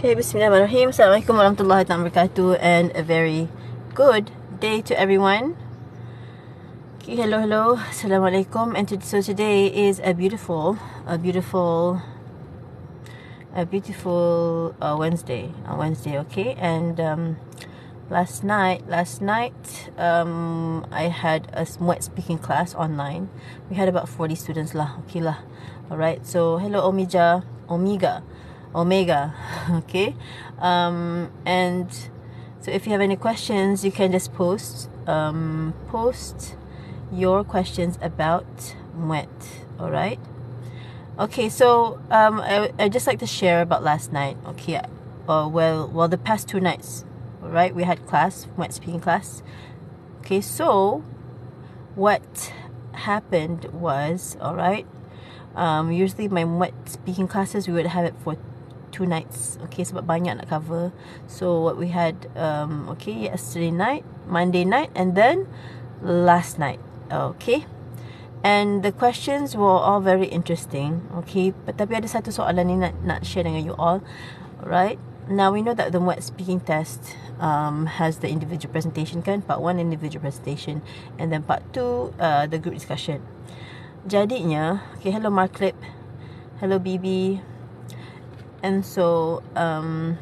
Okay, bismillahirrahmanirrahim. Assalamualaikum warahmatullahi wabarakatuh, and a very good day to everyone. Okay, hello. Assalamualaikum. And so today is a beautiful Wednesday. Okay. And last night, I had a Muet speaking class online. We had about 40 students lah. Okay lah. Alright. So hello Omega. Okay. And so if you have any questions, you can just post your questions about Muet. Alright. Okay, so I just like to share about last night. Okay. Well, the past 2 nights. Alright, we had class, Muet speaking class. Okay, so what happened was, alright, usually my Muet speaking classes, we would have it for 2 nights. Okay, sebab banyak nak cover. So what we had, yesterday night, Monday night, and then last night. Okay, and the questions were all very interesting. Okay, tapi ada satu soalan ni nak share dengan you all. Alright, now we know that the Muet speaking test has the individual presentation kan, part 1 individual presentation, and then part 2 the group discussion. Jadinya, okay, hello Marklip, hello BB. And so an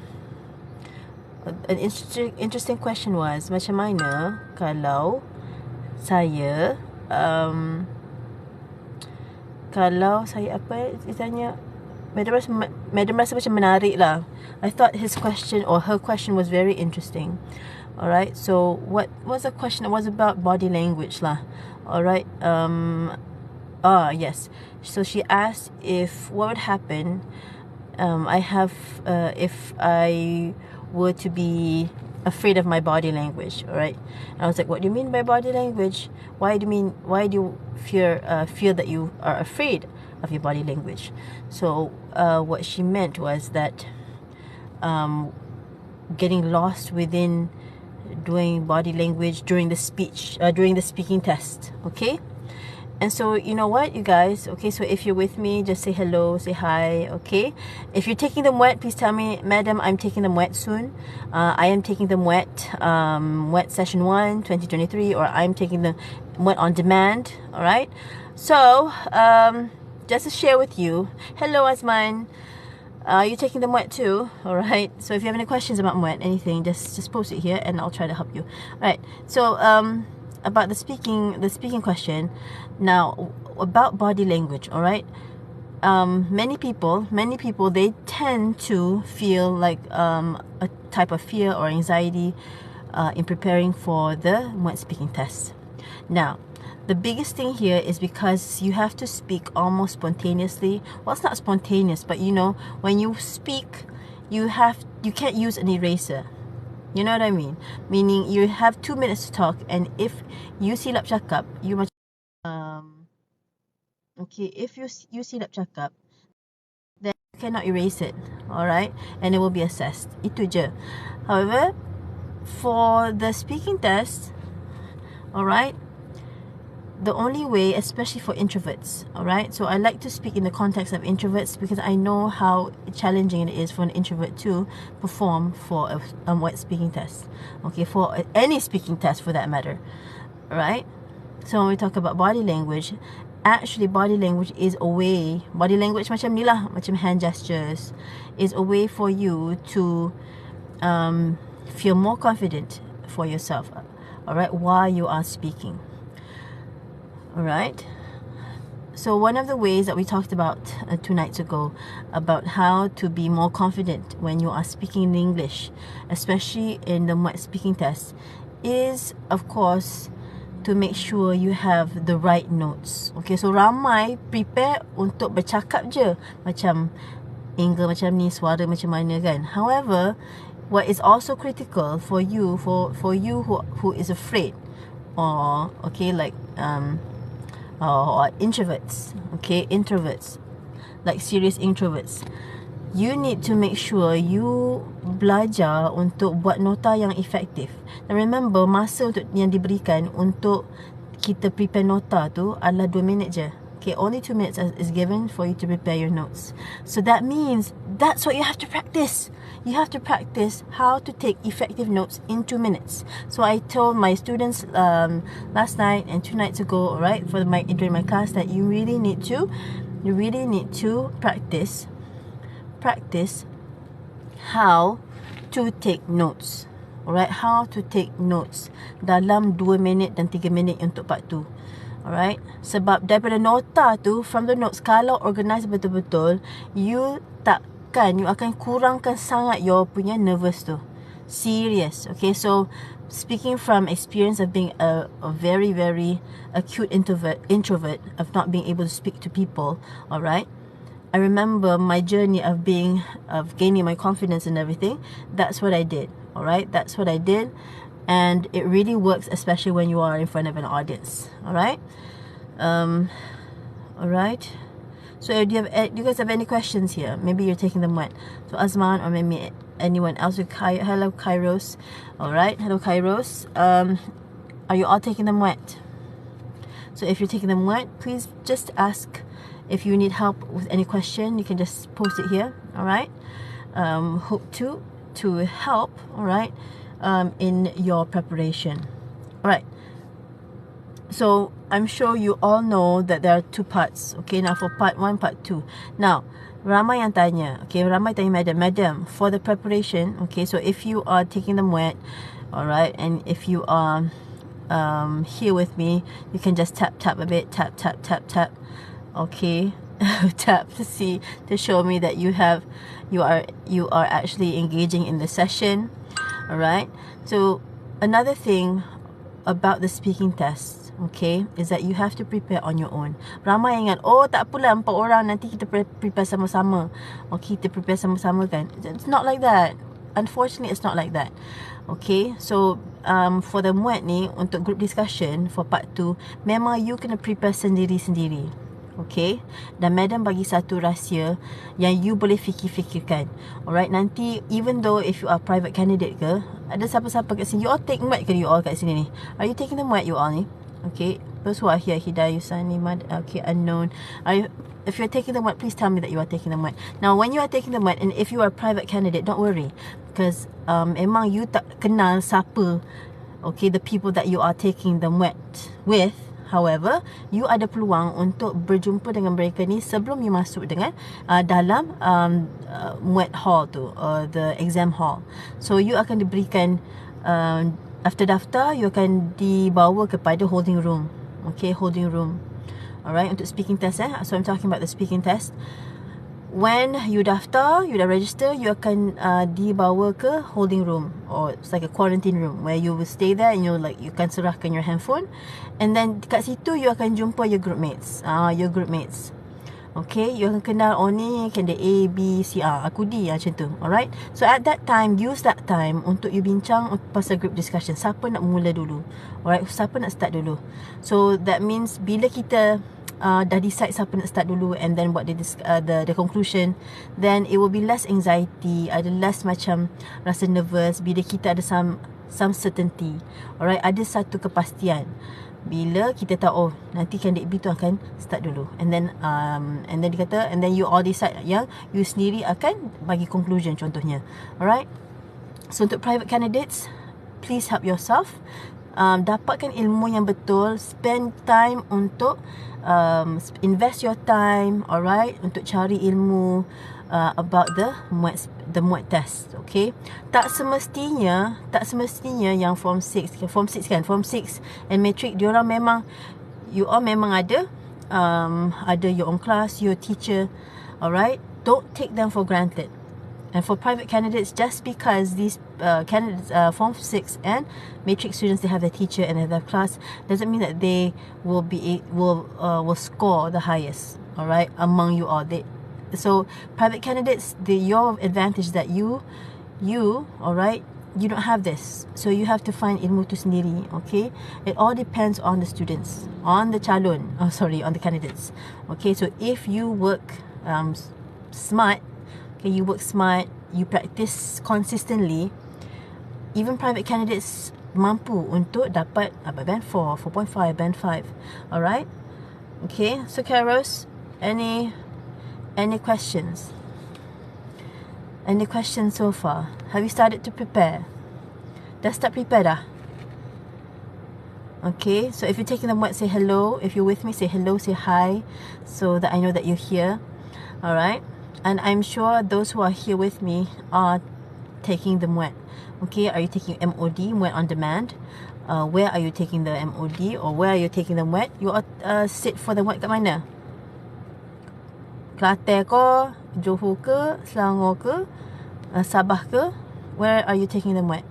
interesting question was, macam mana kalau saya tanya, Madam rasa macam menarik lah. I thought his question or her question was very interesting. Alright, so what was the question? It was about body language lah. Alright, yes. So she asked what would happen if I were to be afraid of my body language. Alright, and I was like, what do you mean by body language? Why do you feel that you are afraid of your body language? So what she meant was that getting lost within doing body language during the speaking test. Okay. And so, you know what, you guys, okay, so if you're with me, just say hello, say hi, okay? If you're taking the Muet, please tell me, Madam, I'm taking the Muet soon. I am taking the Muet Session 1, 2023, or I'm taking the Muet on demand, alright? So, just to share with you, hello, Asman. You're taking the Muet too, alright? So if you have any questions about Muet, anything, just post it here and I'll try to help you. Alright, so, about the speaking question. Now, about body language, all right? Many people, they tend to feel like a type of fear or anxiety in preparing for the Muet speaking test. Now, the biggest thing here is because you have to speak almost spontaneously. Well, it's not spontaneous, but you know, when you speak, you can't use an eraser. You know what I mean? Meaning you have 2 minutes to talk, and if you silap cakap, you macam if you silap cakap, then you cannot erase it, alright? And it will be assessed. Itu je. However, for the speaking test, alright, the only way, especially for introverts, alright, so I like to speak in the context of introverts because I know how challenging it is for an introvert to perform for a Muet speaking test, okay, for any speaking test for that matter, alright. So when we talk about body language, actually body language macam ni lah, macam hand gestures, is a way for you to feel more confident for yourself, alright, while you are speaking. Alright, so one of the ways that we talked about 2 nights ago about how to be more confident when you are speaking in English, especially in the Muet speaking test, is of course to make sure you have the right notes. Okay, so ramai prepare untuk bercakap je, macam angle macam ni, suara macam mana kan. However, what is also critical for you who is afraid, or okay, like or introverts, okay, introverts, like serious introverts, you need to make sure you belajar untuk buat nota yang efektif. Dan remember, masa yang diberikan untuk kita prepare nota tu adalah 2 minit je. Okay, only 2 minutes is given for you to prepare your notes. So that means that's what you have to practice. You have to practice how to take effective notes in 2 minutes. So I told my students last night and 2 nights ago, right, during my class, that you really need to practice how to take notes. Alright, how to take notes dalam 2 minit dan 3 minit untuk part 2. Alright, sebab daripada nota tu, from the notes, kalau organize betul-betul, you akan kurangkan sangat your punya nervous tu. Serious. Okay, so speaking from experience of being a very, very acute introvert, of not being able to speak to people, alright, I remember my journey of gaining my confidence and everything. That's what I did. Alright, that's what I did. And it really works, especially when you are in front of an audience. Alright. Alright. So do you guys have any questions here? Maybe you're taking them Muet. So Azman, or maybe anyone else. Hello Kairos. Alright. Hello Kairos. Are you all taking them Muet? So if you're taking them Muet, please just ask. If you need help with any question, you can just post it here. Alright. Hope to help, alright, in your preparation. Alright. So I'm sure you all know that there are 2 parts. Okay, now for part 1, part 2. Now, ramai yang tanya. Okay, ramai tanya Madam, for the preparation. Okay, so if you are taking the Muet, alright, and if you are here with me, you can just tap a bit, tap. Okay. Tap to show me that you are actually engaging in the session. Alright. So another thing about the speaking test, okay, is that you have to prepare on your own. Ramai ingat, oh tak apalah 4 orang, nanti kita prepare sama-sama. Okay, kita prepare sama-sama kan. It's not like that. Unfortunately, it's not like that. Okay, so for the Muet ni, untuk group discussion for part 2, memang you kena prepare sendiri-sendiri. Okay, dan Madam bagi satu rahsia yang you boleh fikir-fikirkan. Alright, nanti even though if you are private candidate ke, ada siapa-siapa kat sini, you all take Muet ke you all kat sini ni? Are you taking the Muet you all ni? Okay, those who are here, Hidayusani, okay, unknown. If you're taking the Muet, please tell me that you are taking the Muet. Now, when you are taking the Muet, and if you are a private candidate, don't worry, because memang you tak kenal siapa, okay, the people that you are taking the Muet with. However, you ada peluang untuk berjumpa dengan mereka ni sebelum you masuk dengan dalam Muet hall tu, the exam hall. So you akan diberikan after daftar, you akan dibawa kepada holding room. Okay, holding room. Alright, untuk speaking test so I'm talking about the speaking test. When you daftar, you dah register, you akan dibawa ke holding room, or it's like a quarantine room where you will stay there and you akan serahkan your handphone, and then kat situ you akan jumpa your group mates. Okay, you akan kenal, oh ni candidate A, B, C, aku D, macam tu. Alright, so at that time, use that time untuk you bincang pasal group discussion. Siapa nak mula dulu? Alright, siapa nak start dulu? So that means bila kita dah decide siapa nak start dulu and then buat the conclusion, then it will be less anxiety, ada less macam rasa nervous bila kita ada some certainty. Alright, ada satu kepastian bila kita tahu, oh nanti candidate B tu akan start dulu, and then dia kata, and then you all decide yang you sendiri akan bagi conclusion contohnya. Alright, so untuk private candidates, please help yourself. Dapatkan ilmu yang betul, spend time untuk invest your time, alright, untuk cari ilmu about the Muet test. Okay, tak semestinya yang form 6 and matric, diorang memang, you all memang ada your own class, your teacher. Alright, don't take them for granted. And for private candidates, just because these candidates, Form 6 and matric students, they have their teacher and their class, doesn't mean that they will score the highest. Alright, among you all. So private candidates, your advantage that you alright, you don't have this, so you have to find ilmu tu sendiri. Okay, it all depends on the students, on the calon, on the candidates. Okay, so if you work smart, okay, you practice consistently, even private candidates mampu untuk dapat band 4, 4.5, band 5. Alright, Okay, so Kairos, any questions? Any questions so far? Have you started to prepare? Dah start prepare dah? Okay, so if you're taking the Muet, say hello. If you're with me, say hello, say hi, so that I know that you're here. Alright, and I'm sure those who are here with me are taking the Muet. Okay, are you taking MOD, Muet on demand? Where are you taking the MOD, or where are you taking the Muet? You sit for the Muet kat mana? Kelantan ke, Johor ke, Selangor ke, Sabah ke? Where are you taking the Muet?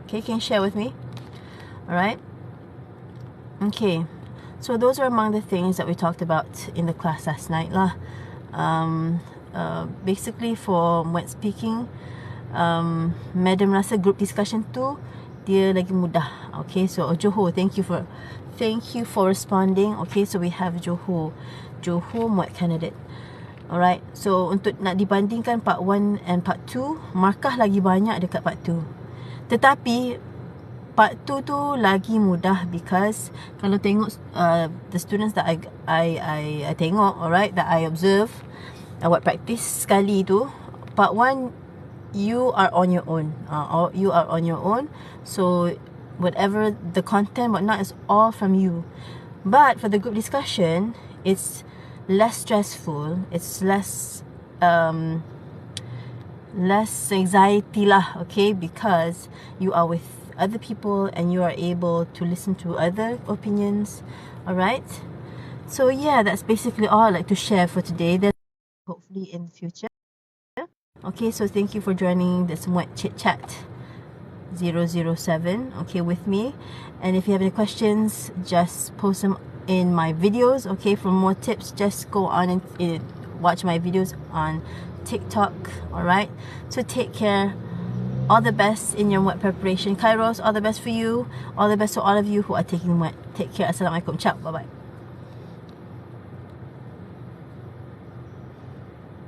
Okay, can you share with me? Alright. Okay, so those are among the things that we talked about in the class last night lah. Basically for Muet speaking, Madam rasa group discussion tu dia lagi mudah. Okay, so Johor, thank you for responding. Okay, so we have Johor Muet candidate. Alright, so untuk nak dibandingkan part 1 and part 2, markah lagi banyak dekat part 2. Tetapi part 2 tu lagi mudah, because kalau tengok the students that I tengok, alright, that I observe, buat practice sekali tu, part 1 you are on your own. So whatever the content, whatnot, is all from you. But for the group discussion, it's less stressful. It's less anxiety lah, okay, because you are with other people and you are able to listen to other opinions. Alright, so yeah, that's basically all I'd like to share for today. Then hopefully in the future. Okay, so thank you for joining this Muet Chit Chat 007, okay, with me. And if you have any questions, just post them in my videos. Okay, for more tips, just go on and watch my videos on TikTok. Alright, so take care. All the best in your Muet preparation. Kairos, all the best for you. All the best to all of you who are taking Muet. Take care. Assalamualaikum. Ciao. Bye bye.